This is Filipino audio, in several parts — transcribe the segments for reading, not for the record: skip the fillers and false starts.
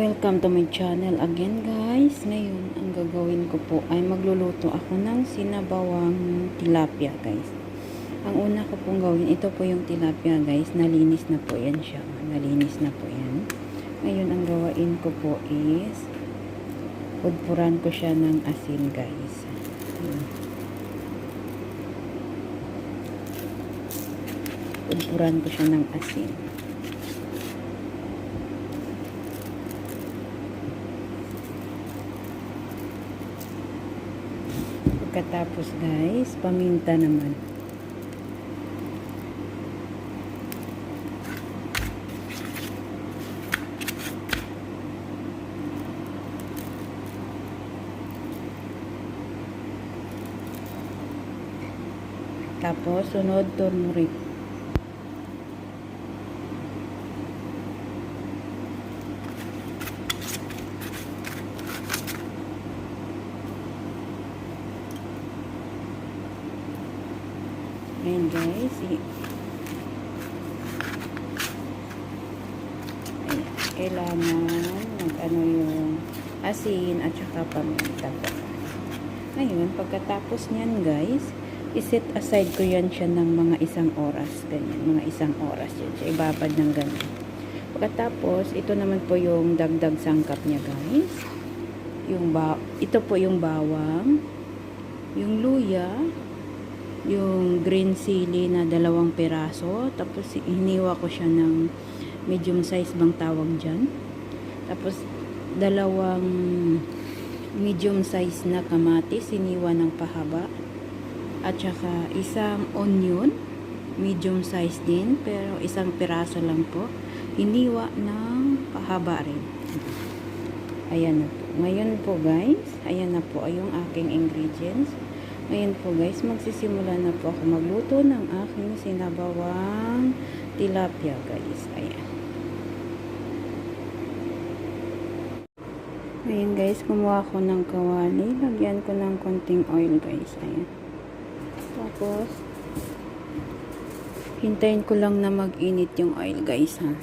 Welcome to my channel again guys. Ngayon ang gagawin ko po ay magluluto ako ng sinabawang tilapia guys. Ang una ko pong gawin, ito po yung tilapia guys. Nalinis na po yan siya. Nalinis na po yan. Ngayon ang gawain ko po is pudpuran ko siya ng asin guys. Pudpuran ko siya ng asin. Pagkatapos guys, paminta naman. Tapos sunod turmeric. Ayan guys, ayan, kailangan mag-ano yung asin at saka paminta po. Ngayon, pagkatapos niyan guys, iset aside ko yan siya ng mga isang oras, ganyan, mga isang oras yun siya, ibabad ng ganyan. Pagkatapos, ito naman po yung dagdag sangkap niya guys, ito po yung bawang, yung luya, yung green chili na 2 piraso, tapos hiniwa ko siya ng medium size bang tawag dyan, tapos 2 medium size na kamatis hiniwa ng pahaba, at saka isang onion medium size din pero 1 piraso lang po, hiniwa ng pahaba rin. Ayan na po. Ngayon po guys, ayan na po yung aking ingredients. Ngayon po guys, magsisimula na po ako magluto ng aking sinabawang tilapia guys. Ayan. Ayan guys, kumuha ko ng kawali. Lagyan ko ng konting oil guys. Ayan. Tapos, hintayin ko lang na mag-init yung oil guys ha.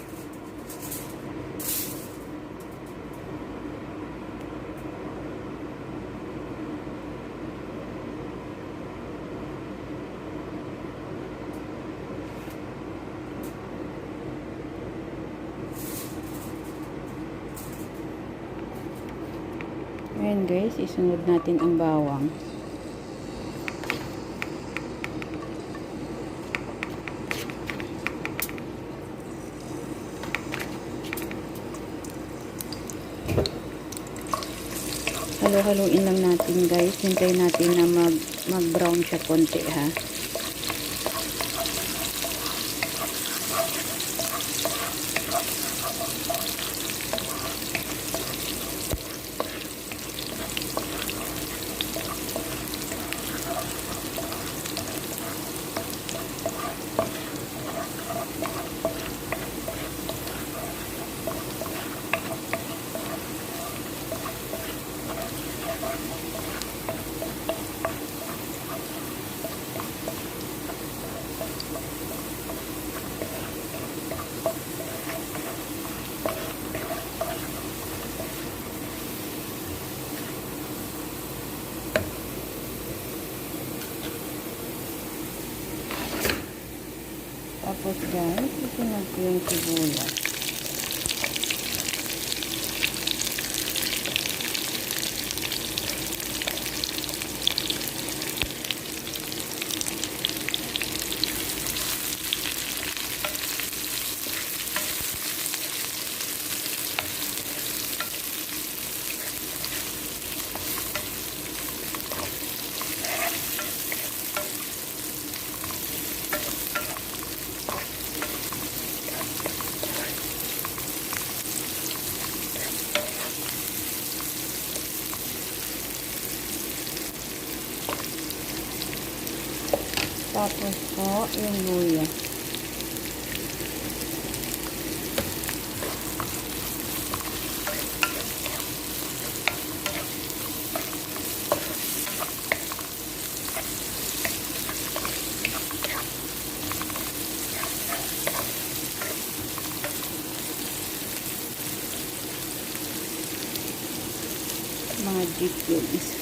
Ayan guys, isunod natin ang bawang. Halo-haluin lang natin guys. Hintayin natin na mag-brown siya konti ha. Tapos guys, isunod ko yung sibuyas. Tapos po, yung luya. cubes.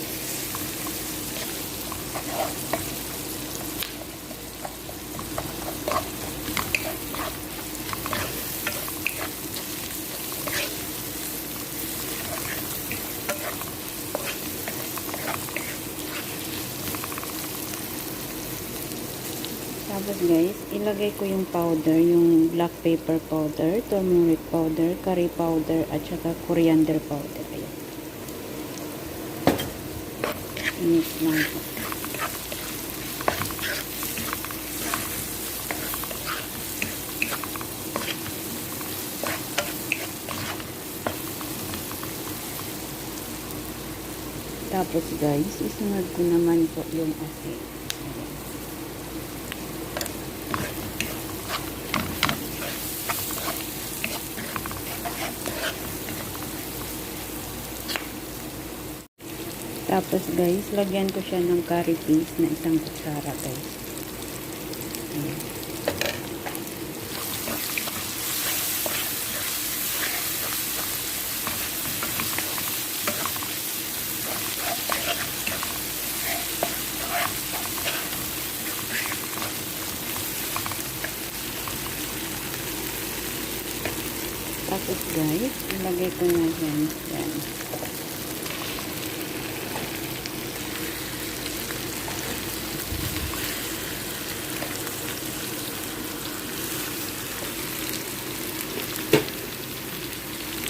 Tapos guys, ilagay ko yung powder, yung black pepper powder, turmeric powder, curry powder, at saka coriander powder. Ayan. Mix lang po. Tapos guys, isunod ko naman po yung asin. Tapos guys, lagyan ko siya ng curry paste na 1 kutsara guys. Ayan. Tapos guys, ilagay ko na yan. Yan.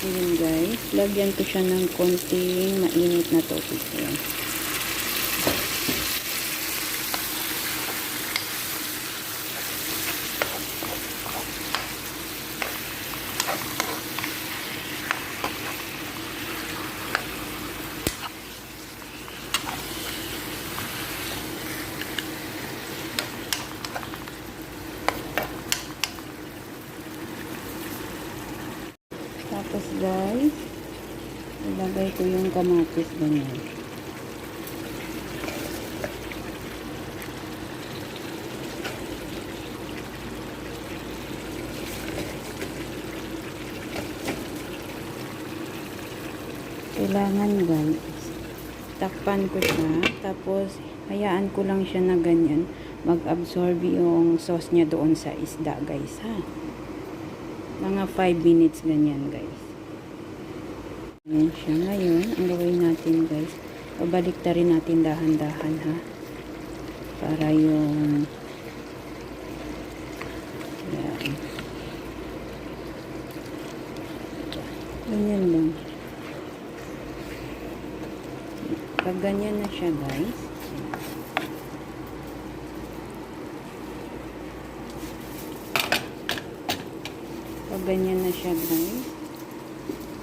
Ayan guys, lagyan ko siya ng konting mainit na tubig. Ayan. Tapos guys, ilagay ko yung kamatis ganyan. Kailangan guys, takpan ko siya, tapos hayaan ko lang siya na ganyan, mag-absorb yung sauce niya doon sa isda guys ha. Mga 5 minutes ganyan guys. Ayan siya. Ngayon, ang gawin natin guys, pabalik na rin natin dahan-dahan ha. Para yung ayan. Ganyan lang. Pag ganyan na siya guys, ganyan na siya guys,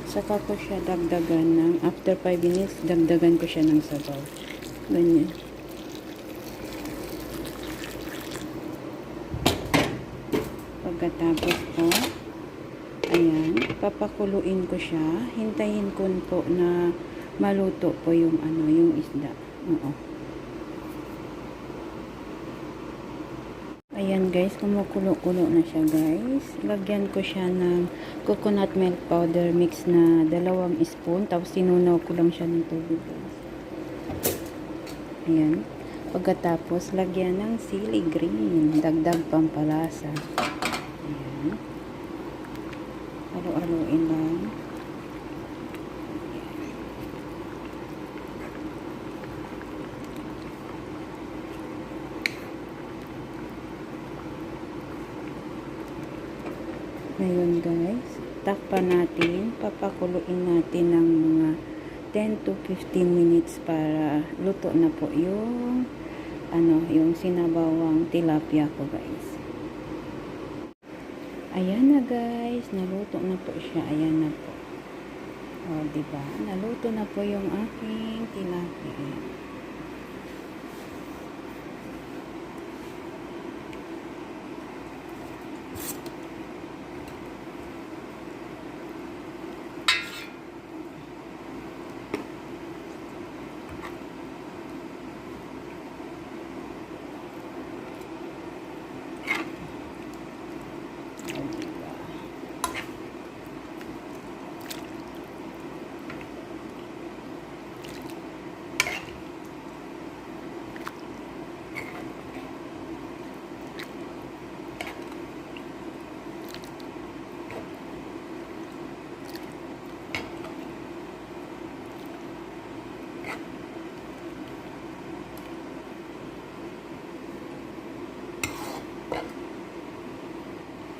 saka ko siya dagdagan ng after 5 minutes, dagdagan ko siya ng sabaw. Ganyan. Pagkatapos ko, ayan, papakuluin ko siya, hintayin ko po na maluto po yung yung isda. Oo. Ayan guys, kumukulo-kulo na siya guys. Lagyan ko siya ng coconut milk powder mix na 2 spoon. Tapos sinunaw ko lang siya ng tubig guys. Ayan. Pagkatapos, lagyan ng sili green. Dagdag pampalasa. Ayan. Halo-haloin lang. Ngayon guys, takpan natin, papakuluin natin ng mga 10 to 15 minutes para luto na po yung yung sinabawang tilapia ko guys. Ayan na guys, naluto na po siya. Ayan na po. O, diba? Naluto na po yung aking tilapia.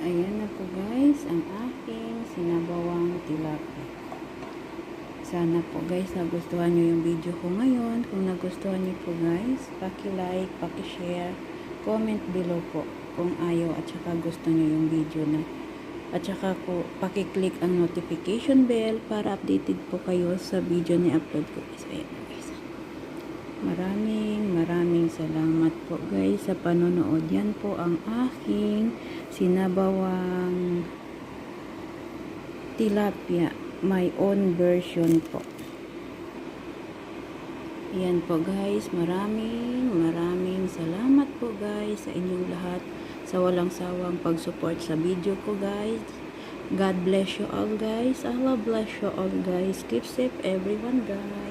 Ayan na po guys, ang aking sinabawang tilapia. Sana po guys nagustuhan nyo yung video ko ngayon. Kung nagustuhan nyo po guys, paki-like, paki-share, comment below po kung ayaw at saka gusto nyo yung video na. At saka po paki-click ang notification bell para updated po kayo sa video na upload ko guys. Ayan guys. Maraming salamat po guys sa panonood. Yan po ang aking sinabawang tilapia. My own version po. Yan po guys. Maraming salamat po guys sa inyong lahat sa walang sawang pag-support sa video ko guys. God bless you all guys. Allah bless you all guys. Keep safe everyone guys.